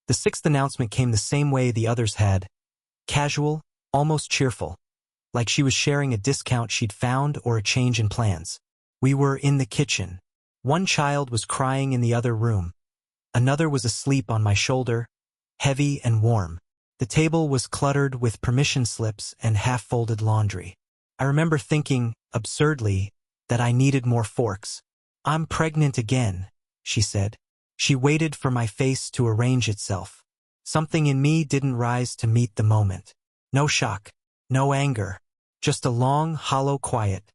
The sixth announcement came the same way the others had. Casual, almost cheerful. Like she was sharing a discount she'd found or a change in plans. We were in the kitchen. One child was crying in the other room. Another was asleep on my shoulder, heavy and warm. The table was cluttered with permission slips and half-folded laundry. I remember thinking, absurdly, that I needed more forks. "I'm pregnant again," she said. She waited for my face to arrange itself. Something in me didn't rise to meet the moment. No shock, no anger, just a long, hollow quiet,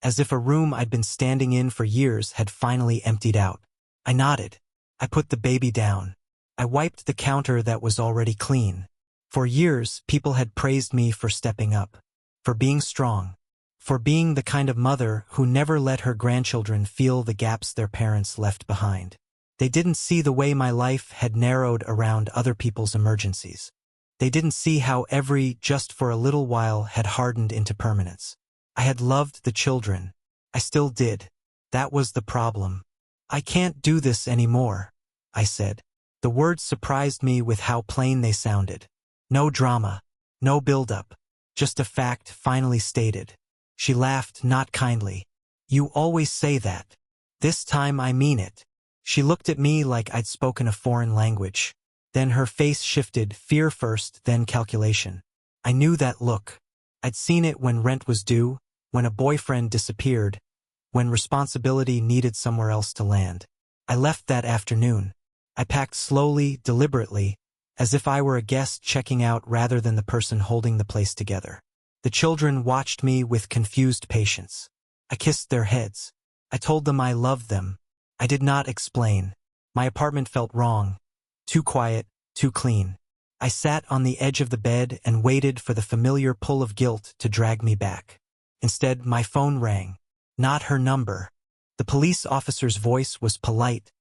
as if a room I'd been standing in for years had finally emptied out. I nodded. I put the baby down. I wiped the counter that was already clean. For years, people had praised me for stepping up, for being strong, for being the kind of mother who never let her grandchildren feel the gaps their parents left behind. They didn't see the way my life had narrowed around other people's emergencies. They didn't see how every just for a little while had hardened into permanence. I had loved the children. I still did. That was the problem. "I can't do this anymore," I said. The words surprised me with how plain they sounded. No drama, no build-up, just a fact finally stated. She laughed, not kindly. "You always say that. This time I mean it." She looked at me like I'd spoken a foreign language. Then her face shifted, fear first, then calculation. I knew that look. I'd seen it when rent was due, when a boyfriend disappeared, when responsibility needed somewhere else to land. I left that afternoon. I packed slowly, deliberately, as if I were a guest checking out rather than the person holding the place together. The children watched me with confused patience. I kissed their heads. I told them I loved them. I did not explain. My apartment felt wrong. Too quiet, too clean. I sat on the edge of the bed and waited for the familiar pull of guilt to drag me back. Instead, my phone rang. Not her number. The police officer's voice was polite,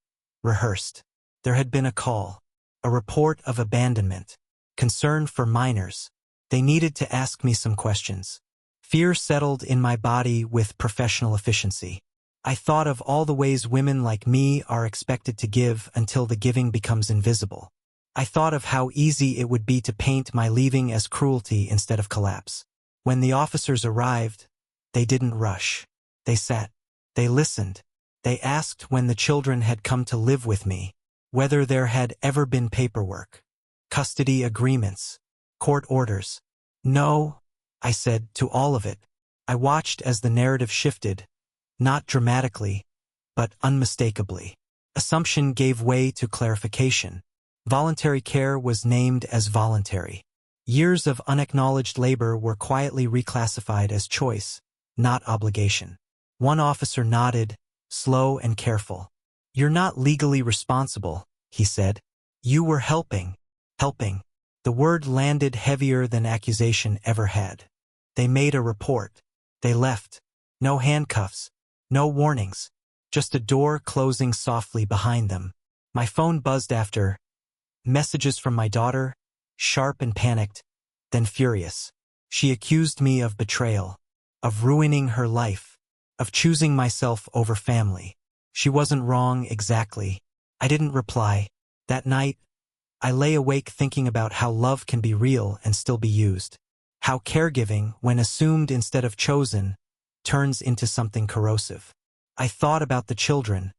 rehearsed. There had been a call. A report of abandonment. Concern for minors. They needed to ask me some questions. Fear settled in my body with professional efficiency. I thought of all the ways women like me are expected to give until the giving becomes invisible. I thought of how easy it would be to paint my leaving as cruelty instead of collapse. When the officers arrived, they didn't rush. They sat. They listened. They asked when the children had come to live with me, whether there had ever been paperwork, custody agreements, court orders. "No," I said, to all of it. I watched as the narrative shifted, not dramatically, but unmistakably. Assumption gave way to clarification. Voluntary care was named as voluntary. Years of unacknowledged labor were quietly reclassified as choice, not obligation. One officer nodded, slow and careful. "You're not legally responsible," he said. "You were helping." Helping. The word landed heavier than accusation ever had. They made a report. They left. No handcuffs. No warnings. Just a door closing softly behind them. My phone buzzed after. Messages from my daughter, sharp and panicked, then furious. She accused me of betrayal, of ruining her life, of choosing myself over family. She wasn't wrong exactly. I didn't reply. That night, I lay awake thinking about how love can be real and still be used. How caregiving, when assumed instead of chosen, turns into something corrosive. I thought about the children,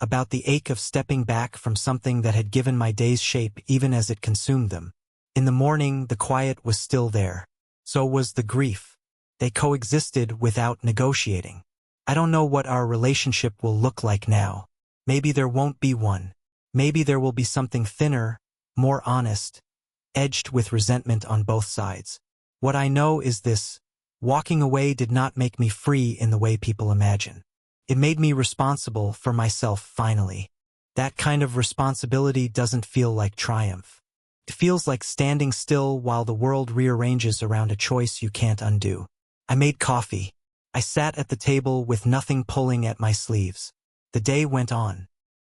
about the ache of stepping back from something that had given my days shape even as it consumed them. In the morning, the quiet was still there. So was the grief. They coexisted without negotiating. I don't know what our relationship will look like now. Maybe there won't be one. Maybe there will be something thinner, more honest, edged with resentment on both sides. What I know is this: walking away did not make me free in the way people imagine. It made me responsible for myself finally. That kind of responsibility doesn't feel like triumph. It feels like standing still while the world rearranges around a choice you can't undo. I made coffee. I sat at the table with nothing pulling at my sleeves. The day went on.